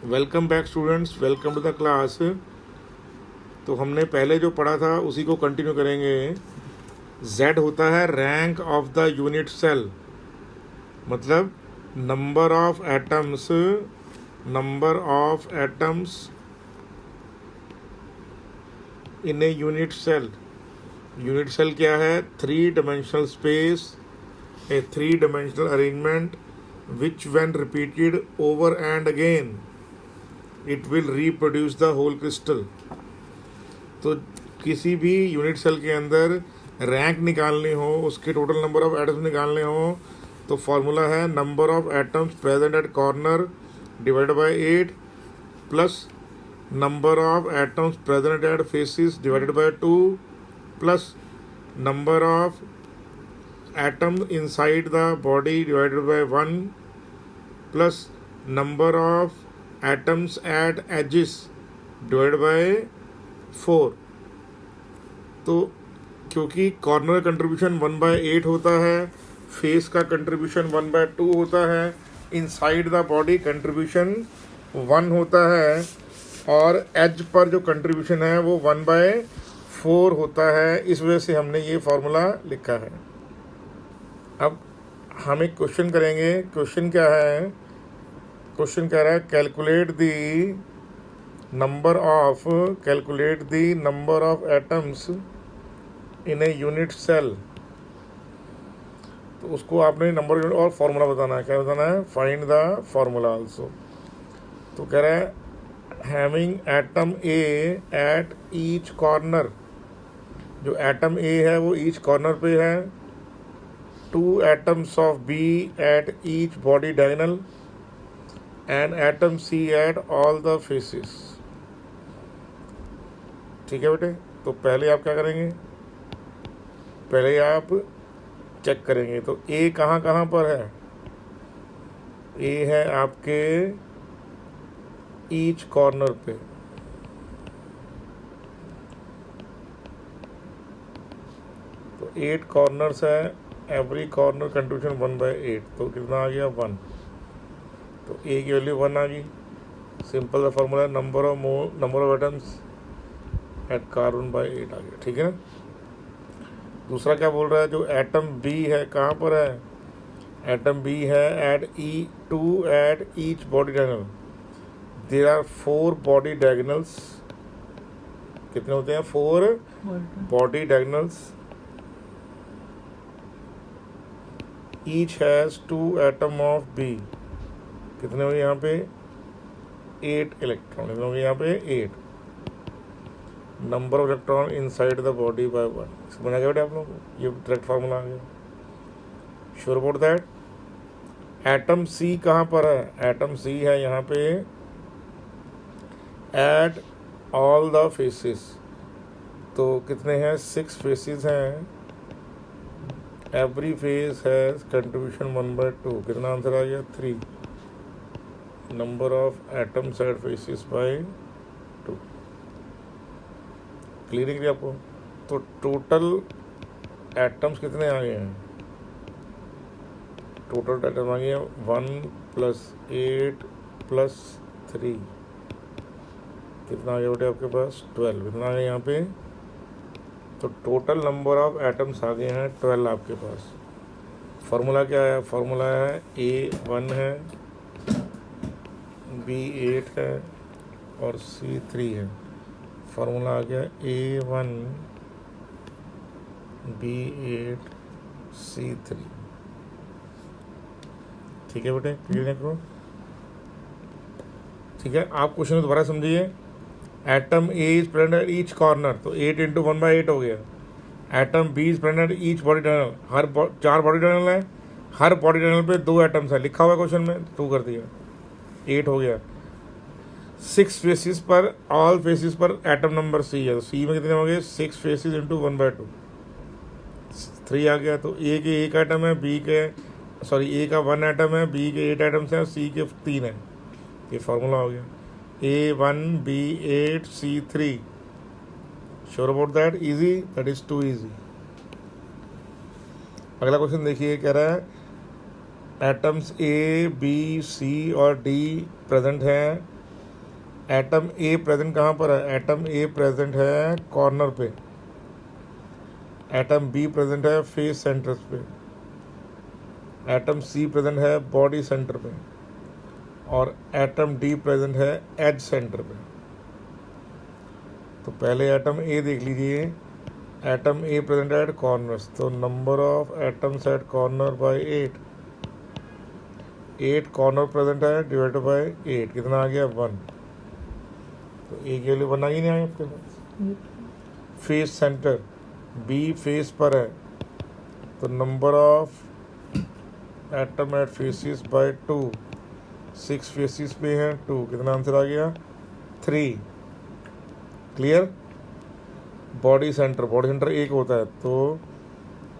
Welcome back students, welcome to the class. तो हमने पहले जो पढ़ा था उसी को कंटिन्यू करेंगे। Z होता है rank of the unit cell, मतलब number of atoms in a unit cell. Unit cell क्या है? 3 dimensional space, a 3 dimensional arrangement which when repeated over and again it will reproduce the whole crystal. तो किसी भी unit cell के अंदर rank निकालनी हो, उसके टोटल नंबर ऑफ एटम्स निकालने हो, तो फॉर्मूला है number of atoms present at corner divided by 8 plus number of atoms present at faces divided by 2 plus number of atom inside the body divided by 1 plus number of atoms at edges divided by 4। तो क्योंकि corner contribution 1/8 होता है, face का contribution 1/2 होता है, inside the body contribution 1 होता है और एज पर जो कंट्रीब्यूशन है वो 1/4 होता है। इस वजह से हमने ये फॉर्मूला लिखा है। अब हम एक क्वेश्चन करेंगे। क्वेश्चन क्या है? क्वेश्चन कह रहा है calculate the number of atoms in a unit cell. तो उसको आपने नंबर यूनिट और फार्मूला बताना है। क्या बताना है? Find the formula also. तो कह रहा है having atom A at each corner. जो एटम ए है वो ईच कॉर्नर पे है। 2 atoms of B at each body diagonal and atom C at all the faces. ठीक है बेटे। तो पहले आप क्या करेंगे? पहले आप चेक करेंगे। तो ए कहाँ कहाँ पर है? ए है आपके ईच कॉर्नर पे। तो 8 कॉर्नर्स है, एवरी कॉर्नर कंट्रीब्यूशन 1/8। तो कितना आ गया? 1। तो ए की वैल्यू 1 आ गई। सिंपल सा फॉर्मूला है number of atoms at corner by 8 आ गया। ठीक है ना। दूसरा क्या बोल रहा है? जो एटम बी है कहाँ पर है? एटम बी है at each body diagonal. There are 4 body diagonals. कितने होते हैं? 4 body diagonals. Each has 2 atom of B. कितने होंगे यहाँ पे? 8 इलेक्ट्रॉन। कितने होंगे यहाँ पे? 8। Number of electron inside the body by 1। समझ आ गया बेटे आप लोगों को? ये डायरेक्ट फार्मूला आ गया। Sure about that. Atom C कहाँ पर है? एटम सी है यहाँ पे एट ऑल द फेसेस। तो कितने हैं? 6 फेसेस हैं। Every face has contribution 1/2। कितना आंसर आ गया? 3। Number of atoms at faces by 2। Clear है आपको? तो टोटल एटम्स कितने आ गए हैं? टोटल एटम आ गए 1 + 8 + 3। कितना आ गया बेटे आपके पास? 12। कितना आ गया यहाँ पे? तो टोटल नंबर ऑफ एटम्स आ गए हैं 12 आपके पास। फार्मूला क्या है? फार्मूला है A1 है, B8 है और C3 है। फार्मूला आ गया A1 B8 C3। ठीक है बेटे, क्लियर करो। ठीक है, आप क्वेश्चन को दोबारा समझिए। Atom A is present at each corner, तो 8 × 1/8 हो गया। Atom B is present at each body diagonal, 4 body diagonal है, हर बॉडी डायगोनल पे 2 एटम्स है। लिखा हुआ क्वेश्चन में 2 कर दिया, 8 हो गया। 6 फेसिस पर, ऑल फेसिस पर एटम नंबर सी है। तो सी में कितने हो गए? 6 फेसिस × 1/2, 3 आ गया। तो ए के 1 एटम है, ए का 1 एटम है, बी के 8 एटम्स हैं और सी के 3 है। ये फार्मूला हो गया A1 B8 C3। Sure about that? Easy? That is too easy. अगला क्वेश्चन देखिए, कह रहा है एटम्स ए बी सी और डी प्रेजेंट हैं एटम ए प्रेजेंट कहाँ पर है? एटम ए प्रेजेंट है कॉर्नर पे, एटम बी प्रेजेंट है फेस सेंटर पे, एटम सी प्रेजेंट है बॉडी सेंटर पे, और एटम डी प्रेजेंट है एज सेंटर पे। तो पहले एटम ए देख लीजिए, atom A present eight corners, तो number of atoms at corner by 8, 8 corner present है डिवाइडेड बाय 8, कितना आ गया? 1। तो ए की वैल्यू 1 आ ही नहीं आई आपके पास। फेस सेंटर, बी फेस पर है, तो number of atom at faces by 2, 6 faces पे है 2, कितना आंसर आ गया? 3। क्लियर? बॉडी सेंटर एक होता है, तो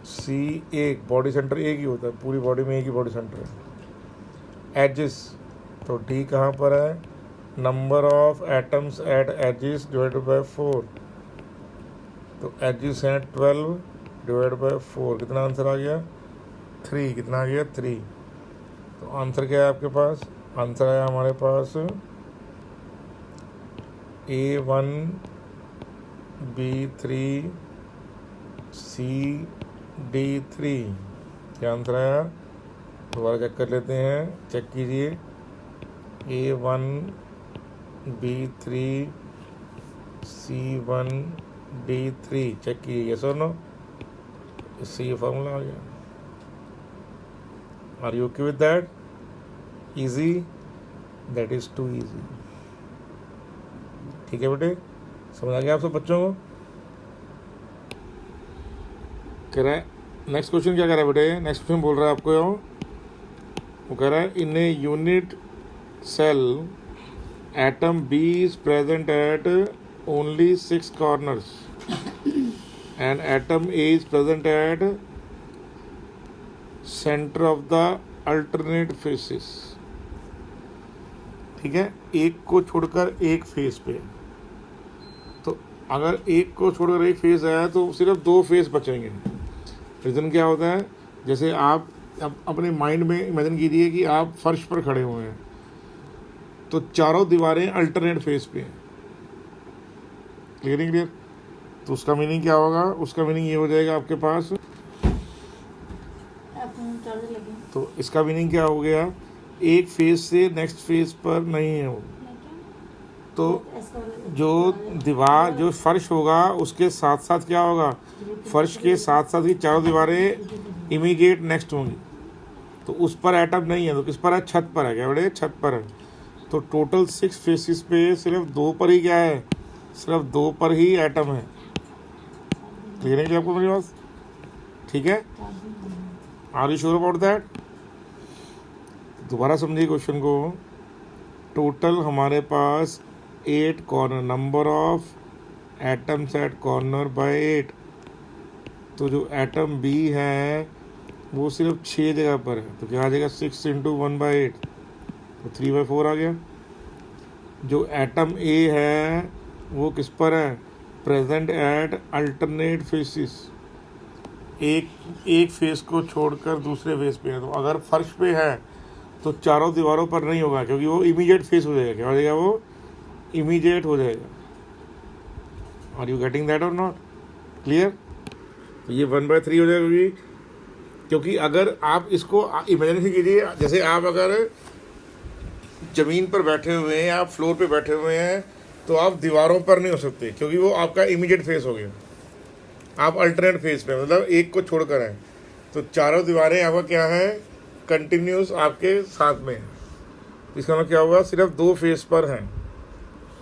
सी एक, बॉडी सेंटर एक ही होता है, पूरी बॉडी में एक ही बॉडी सेंटर है। एजिस, तो डी कहाँ पर है? Number of atoms at edges divided by 4, तो एजिस हैं 12 डिवाइड बाय 4, कितना आंसर आ गया? 3, कितना आ गया? 3। तो आंसर क्या है आपके पास? आंसर आया हमारे पास A1 B3 CD3। क्या आंसर आया? दोबारा चेक कर लेते हैं, चेक कीजिए। A1 B3 C1 D3 check कीजिए, यस और नो? इससे ये फॉर्मूला आ गया। Are you okay with that? Easy? That is too easy. ठीक है बेटे, समझ आ गया आप सब बच्चों को? कह रहा है नेक्स्ट क्वेश्चन, क्या कह रहा है बेटे? नेक्स्ट क्वेश्चन बोल रहा है आपको, वो कह रहा है in a unit cell atom B is present at only 6 corners and atom A is present at centre of the alternate faces. ठीक है, एक को छोड़कर एक फेस पे, तो अगर एक को छोड़कर एक फेस आया तो सिर्फ 2 फेस बचेंगे। रीज़न क्या होता है? जैसे आप अपने माइंड में इमेजिन कीजिए कि आप फर्श पर खड़े हुए हैं, तो चारों दीवारें अल्टरनेट फेस पे हैं। क्लियर नहीं क्लियर? तो उसका मीनिंग क्या होगा? उसका मीनिंग ये हो जाएगा आपके पास, तो इसका मीनिंग क्या हो गया? एक फेस से नेक्स्ट फेस पर नहीं है वो, तो जो दीवार, जो फर्श होगा उसके साथ साथ क्या होगा? फर्श के साथ साथ ही चारों दीवारें इमीडिएट नेक्स्ट होंगी, तो उस पर एटम नहीं है, तो किस पर है? छत पर है। क्या बड़े? छत पर है। तो टोटल 6 फेसिस पे सिर्फ 2 पर ही क्या है? सिर्फ 2 पर ही एटम है। क्लियर है क्या आपको मेरी बात? ठीक है, are you sure about that? दोबारा समझिए क्वेश्चन को। टोटल हमारे पास 8 corner, number of atoms at corner by 8, तो जो एटम बी है वो सिर्फ 6 जगह पर है, तो क्या आ जाएगा? 6 × 1/8, तो 3/4 आ गया। जो एटम ए है वो किस पर है? प्रेजेंट एट अल्टरनेट फेसिस, एक फेस को छोड़कर दूसरे फेस पे है। तो अगर फर्श पे है तो चारों दीवारों पर नहीं होगा, क्योंकि वो इमीडिएट फेस हो जाएगा। क्या हो जाएगा? वो इमीडिएट हो जाएगा। आर यू गेटिंग दैट और नॉट? क्लियर? तो ये 1/3 हो जाएगा, क्योंकि अगर आप इसको इमेजिनेशन कीजिए, जैसे आप अगर ज़मीन पर बैठे हुए हैं, आप फ्लोर पे बैठे हुए हैं, तो आप दीवारों पर नहीं हो सकते, क्योंकि वो आपका इमीडिएट फेस हो गया। आप अल्टरनेट फेस पे, मतलब एक को छोड़कर हैं, तो चारों दीवारें आपका क्या है? कंटिन्यूस आपके साथ में है। इसका मतलब क्या होगा? सिर्फ 2 फेस पर हैं।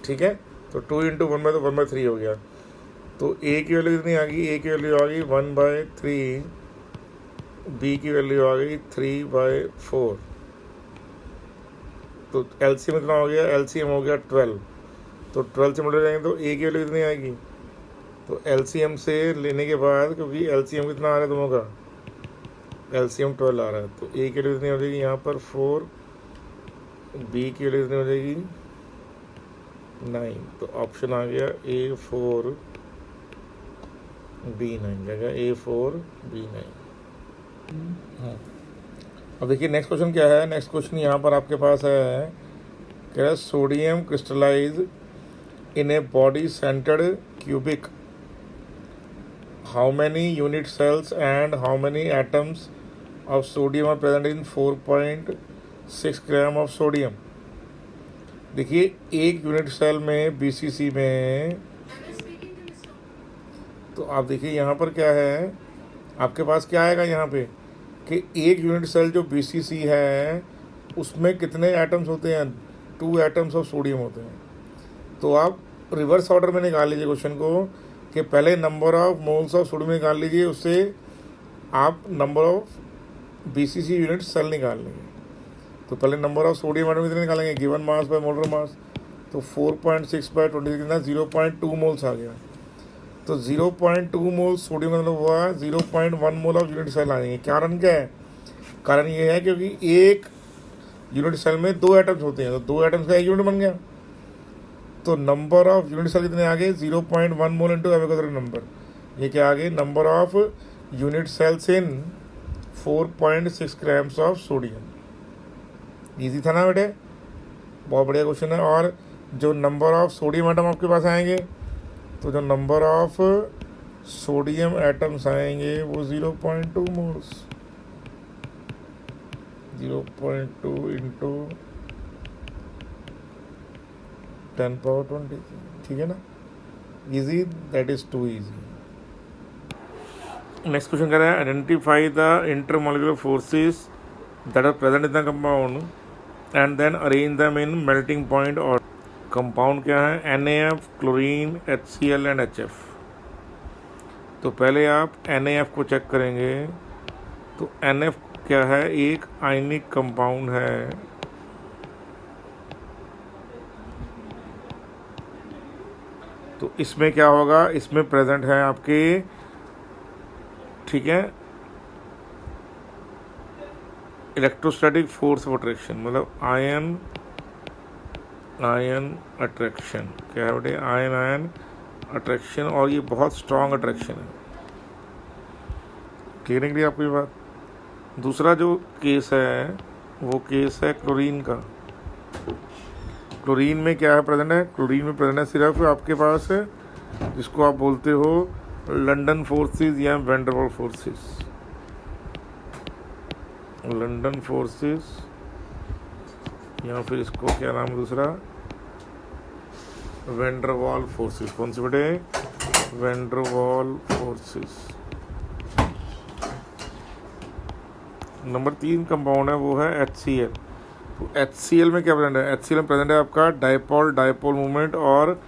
ठीक है, तो 2 × 1 तो 1/3 हो गया। तो ए की वैल्यू कितनी आ गई? ए की वैल्यू आ गई 1/3, बी की वैल्यू आ गई 3/4, तो एलसीएम कितना हो गया? एलसीएम हो गया 12, तो 12 से मल्टीप्लाई जाएंगे तो ए की वैल्यू कितनी आएगी? तो एलसीएम से लेने के बाद, क्योंकि एलसीएम कितना आ रहा है दोनों का? एलसीएम 12 आ रहा है, तो ए की वैल्यू कितनी हो जाएगी यहाँ पर? 4, बी की वैल्यू कितनी हो जाएगी? 9, तो ऑप्शन आ गया A4 B9, जगह A4 B9। हाँ, अब देखिए नेक्स्ट क्वेश्चन क्या है। नेक्स्ट क्वेश्चन यहाँ पर आपके पास है कह रहा है sodium crystallise in a body centred cubic, how many unit cells and how many atoms of sodium are present in 4.6 gram of sodium. देखिए एक यूनिट सेल में बीसीसी में, तो आप देखिए यहाँ पर क्या है, आपके पास क्या आएगा यहाँ पे कि एक यूनिट सेल जो बीसीसी है उसमें कितने एटम्स होते हैं, 2 एटम्स ऑफ सोडियम होते हैं। तो आप रिवर्स ऑर्डर में निकाल लीजिए क्वेश्चन को कि पहले number of moles of sodium निकाल लीजिए, उससे आप number of BCC unit cell निकाल लेंगे। तो पहले नंबर ऑफ सोडियम एटम कितने निकालेंगे, given mass by molar mass, तो 4.6 बाय 20 कितना 0.2 मोल्स आ गया। तो 0.2 मोल सोडियम मतलब हुआ 0.1 मोल ऑफ यूनिट सेल आएंगे। कारण क्या है, कारण ये है क्योंकि एक यूनिट सेल में 2 एटम्स होते हैं, तो 2 एटम्स का एक यूनिट बन गया। तो नंबर ऑफ यूनिट सेल कितने आ गए 0.1 मोल इंटू एवोगाड्रो नंबर, ये क्या आ गए number of unit cells in 4.6 grams of sodium. Easy था ना बेटे, बहुत बढ़िया क्वेश्चन है। और जो नंबर ऑफ सोडियम एटम आपके पास आएंगे, तो जो नंबर ऑफ सोडियम एटम्स आएंगे वो 0.2 मोल्स, 0.2 इंटू 10 पावर 20, ठीक है ना, easy, that is too easy. Next question कह रहा है identify the intermolecular forces that are present in the compound and then arrange them in melting point. और compound क्या है, NaF, chlorine, HCl and HF। तो पहले आप NaF को चेक करेंगे, तो NF क्या है, एक आयनिक कंपाउंड है। तो इसमें क्या होगा, इसमें प्रेजेंट है आपके, ठीक है, इलेक्ट्रोस्टैटिक फोर्स ऑफ अट्रैक्शन, मतलब आयन अट्रैक्शन, क्या है बेटे, आयन अट्रैक्शन, और ये बहुत स्ट्रॉन्ग अट्रैक्शन है। क्लियर है आपको ये बात। दूसरा जो केस है वो केस है क्लोरीन का। क्लोरीन में क्या है प्रेजेंट है, क्लोरीन में प्रेजेंट है सिर्फ आपके पास जिसको आप बोलते हो लंदन फोर्सेस या van der Waals forces, London forces, या फिर इसको क्या नाम है दूसरा, वैन डर वाल्स फोर्सेस। कौन से बेटे, van der Waals forces. Number 3 compound है वो है HCl। तो HCl में क्या प्रेजेंट है, HCl में प्रेजेंट है आपका डाइपोल मूवमेंट और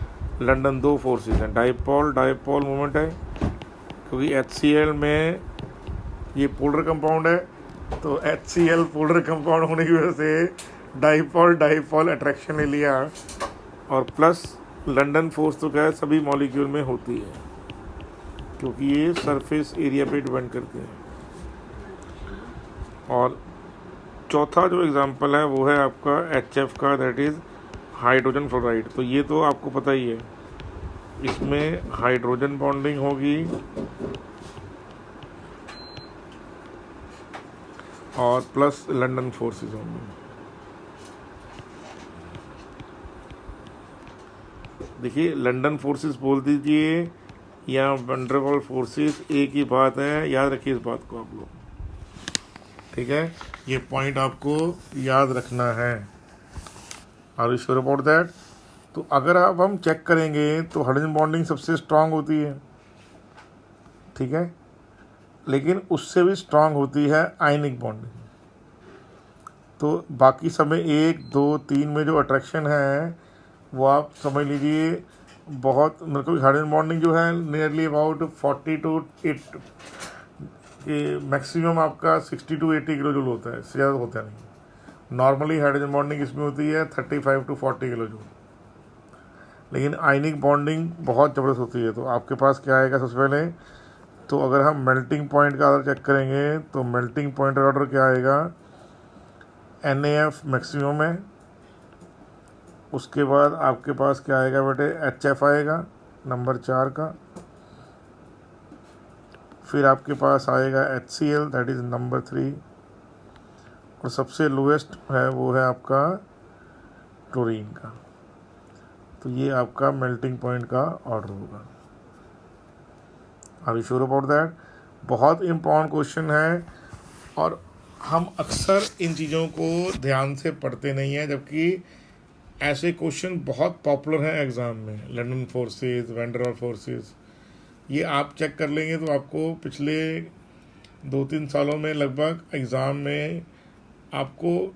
लंदन 2 फोर्सेस हैं। डाइपोल मूवमेंट है क्योंकि HCl में ये पोलर कंपाउंड है, तो HCl पोलर कंपाउंड होने की वजह से डाइपोल अट्रैक्शन ले लिया, और प्लस लंदन फोर्स तो क्या है सभी मॉलिक्यूल में होती है क्योंकि ये सरफेस एरिया पे डिपेंड करते हैं। और चौथा जो एग्जांपल है वो है आपका HF का, दैट इज़ हाइड्रोजन फ्लोराइड। तो ये तो आपको पता ही है, इसमें हाइड्रोजन बॉन्डिंग होगी और प्लस लंदन फोर्सेस होंगी। देखिए लंदन फोर्सेस बोल दीजिए या वैन डर वाल्स फोर्सेस, एक ही बात है, याद रखिए इस बात को आप लोग, ठीक है, ये पॉइंट आपको याद रखना है। Are you sure about that. तो अगर आप हम चेक करेंगे तो हाइड्रोजन बॉन्डिंग सबसे स्ट्रांग होती है, ठीक है, लेकिन उससे भी स्ट्रांग होती है आयनिक बॉन्डिंग। तो बाकी सब में 1, 2, 3 में जो अट्रैक्शन है वो आप समझ लीजिए बहुत, मेरे को हाइड्रोजन बॉन्डिंग जो है नियरली अबाउट 40 to 8 मैक्सिमम आपका 60 to 80 किलो जूल होता है, इससे ज़्यादा होता नहीं। नॉर्मली हाइड्रोजन बॉन्डिंग इसमें होती है 35 to 40 किलो जूल, लेकिन आयनिक बॉन्डिंग बहुत ज़बरदस्त होती है। तो आपके पास क्या आएगा सबसे पहले, तो अगर हम मेल्टिंग पॉइंट का ऑर्डर चेक करेंगे तो मेल्टिंग पॉइंट का ऑर्डर क्या आएगा, NaF मैक्सिमम है, उसके बाद आपके पास क्या आएगा बेटे, HF आएगा नंबर 4 का, फिर आपके पास आएगा HCl दैट इज़ नंबर 3, और सबसे लोएस्ट है वो है आपका क्लोरीन का। तो ये आपका मेल्टिंग पॉइंट का ऑर्डर होगा। Are you sure about that? बहुत इम्पोर्टेंट क्वेश्चन है और हम अक्सर इन चीज़ों को ध्यान से पढ़ते नहीं हैं, जबकि ऐसे क्वेश्चन बहुत पॉपुलर हैं एग्ज़ाम में। London forces, van der forces, ये आप चेक कर लेंगे तो आपको पिछले 2-3 सालों में लगभग एग्ज़ाम में आपको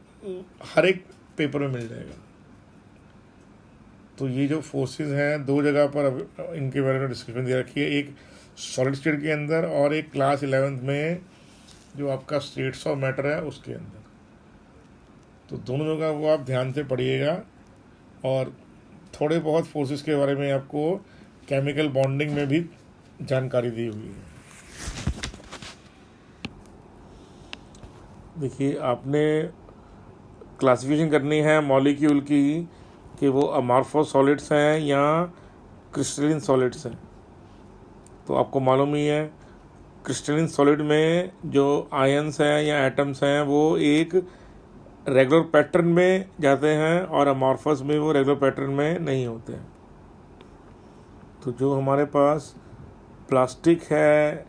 हर एक पेपर में मिल जाएगा। तो ये जो फोर्सेस हैं, दो जगह पर अब इनके बारे में डिस्क्रिप्शन दे रखी है, एक सॉलिड स्टेट के अंदर और एक क्लास 11th में जो आपका स्टेट्स ऑफ मैटर है उसके अंदर। तो दोनों जगह वो आप ध्यान से पढ़िएगा। और थोड़े बहुत फोर्सेस के बारे में आपको केमिकल बॉन्डिंग में भी जानकारी दी हुई है। देखिए, आपने क्लासिफिकेशन करनी है मॉलिक्यूल की कि वो अमॉर्फस सॉलिड्स हैं या क्रिस्टलिन सॉलिड्स हैं। तो आपको मालूम ही है, क्रिस्टलिन सॉलिड में जो आयंस हैं या एटम्स हैं वो एक रेगुलर पैटर्न में जाते हैं और अमॉर्फस में वो रेगुलर पैटर्न में नहीं होते हैं। तो जो हमारे पास प्लास्टिक है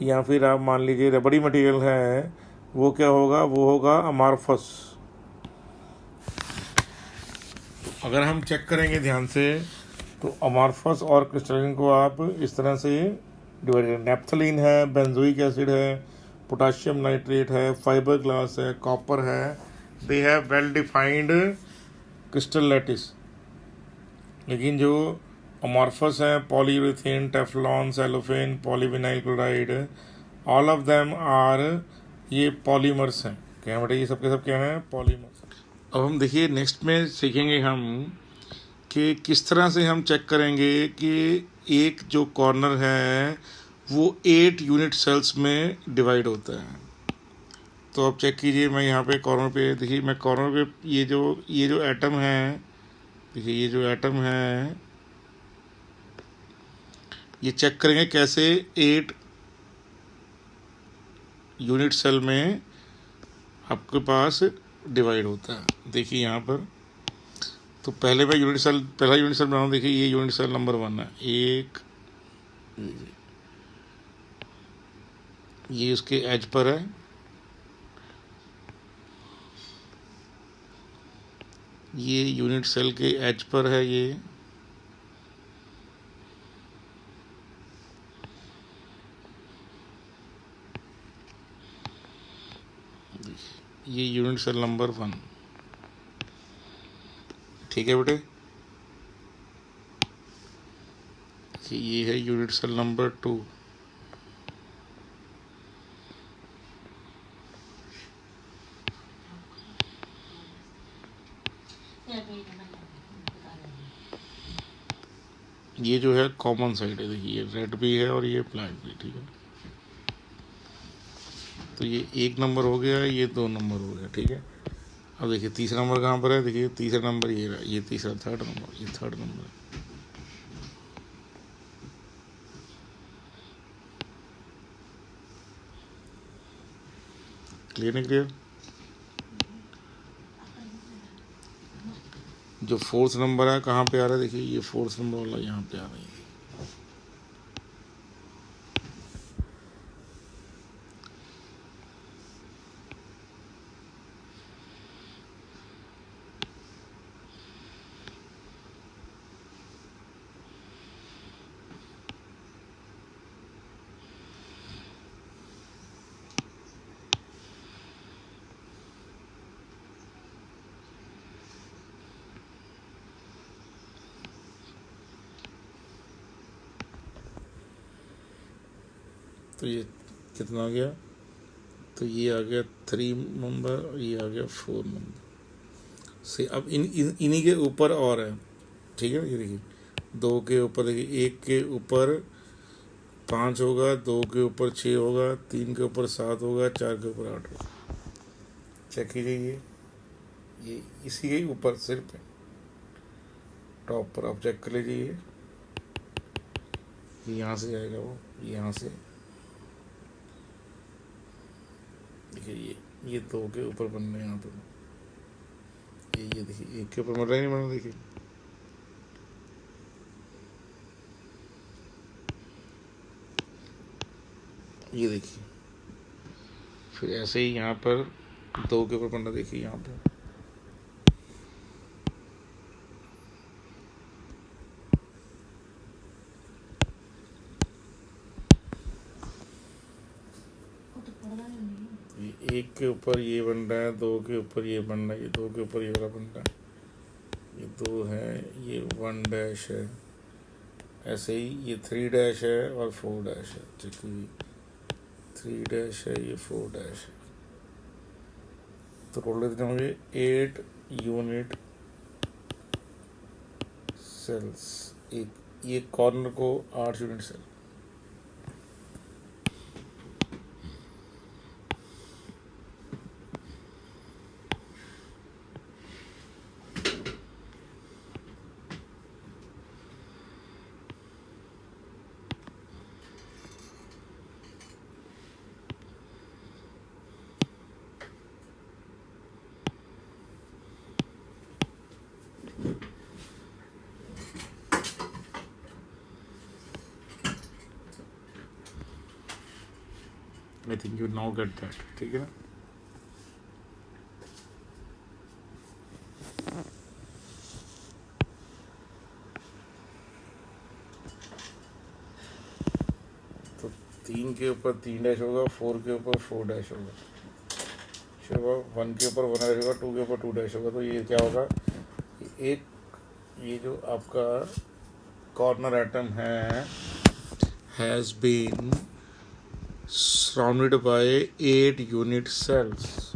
या फिर आप मान लीजिए रबड़ी मटेरियल है, वो क्या होगा? वो होगा अमॉर्फस। अगर हम चेक करेंगे ध्यान से तो अमॉर्फस और क्रिस्टलिन को आप इस तरह से डिवाइड करें। नैप्थलीन है, बेंजोइक एसिड है, पोटाशियम नाइट्रेट है, फाइबर ग्लास है, कॉपर है। They have well defined crystal lattice. लेकिन जो अमॉर्फस हैं, polyurethane, Teflon, cellophane, polyvinyl chloride, all of them are, ये पॉलीमर्स हैं। क्या बेटा, ये सब के सब क्या हैं? पॉलीमर्स। अब हम देखिए नेक्स्ट में सीखेंगे हम कि किस तरह से हम चेक करेंगे कि एक जो कॉर्नर है वो 8 यूनिट सेल्स में डिवाइड होता है। तो आप चेक कीजिए, मैं यहाँ पे कॉर्नर पे देखिए, मैं कॉर्नर पे ये जो एटम है, देखिए ये जो एटम है ये चेक करेंगे कैसे 8 यूनिट सेल में आपके पास डिवाइड होता है। देखिए यहाँ पर, तो पहला यूनिट सेल बनाऊँ। देखिए ये यूनिट सेल नंबर 1 है, एक ये उसके एज पर है, ये यूनिट सेल के एज पर है, ये यूनिट सेल नंबर 1। ठीक है बेटे, ये है यूनिट सेल नंबर 2। ये जो है कॉमन साइड है, देखिए ये रेड भी है और ये ब्लैक भी। ठीक है, तो ये 1 नंबर हो गया, ये 2 नंबर हो गया। ठीक है, अब देखिए तीसरा नंबर कहाँ पर है? देखिए तीसरा नंबर ये रहा, ये तीसरा, थर्ड नंबर, ये थर्ड नंबर है। क्लियर नहीं क्लियर? जो 4th नंबर है कहाँ पे आ रहा है? देखिए ये 4th नंबर वाला यहाँ पे आ रहा है। तो ये कितना आ गया? तो ये आ गया 3 नंबर और ये आ गया 4 नंबर से। अब इन्हीं के ऊपर और है। ठीक है, ये देखिए 2 के ऊपर, देखिए 1 के ऊपर 5 होगा, 2 के ऊपर 6 होगा, 3 के ऊपर 7 होगा, 4 के ऊपर 8 होगा। चेक कीजिए, ये इसी के ऊपर सिर्फ टॉप पर आप चेक कर लीजिए, यहाँ से जाएगा वो, यहाँ से देखिए ये 2 के ऊपर बनने यहाँ पर, ये देखिए एक के ऊपर मर रहा ही नहीं बना, देखिए ये देखिए। फिर ऐसे ही यहाँ पर 2 के ऊपर बनना, देखिए यहाँ पर ये 1 के ऊपर ये बन रहा है, 2 के ऊपर ये बन रहा है, ये 2 के ऊपर ये वाला बन रहा है, ये 2 है, ये 1 डैश है, ऐसे ही ये 3 डैश है और 4 डैश है, ठीक है 3 डैश है, ये 4 डैश है। तो टोटल कितने होंगे 8 यूनिट सेल्स, एक कॉर्नर को 8 unit cell. I think you now get that, ठीक है ना। तो 3 के ऊपर 3 डैश होगा, 4 के ऊपर 4 डैश होगा, होगा 1 के ऊपर 1 डैश होगा, 2 के ऊपर 2 डैश होगा। तो ये क्या होगा, एक ये जो आपका कॉर्नर एटम है has been surrounded by 8 unit cells.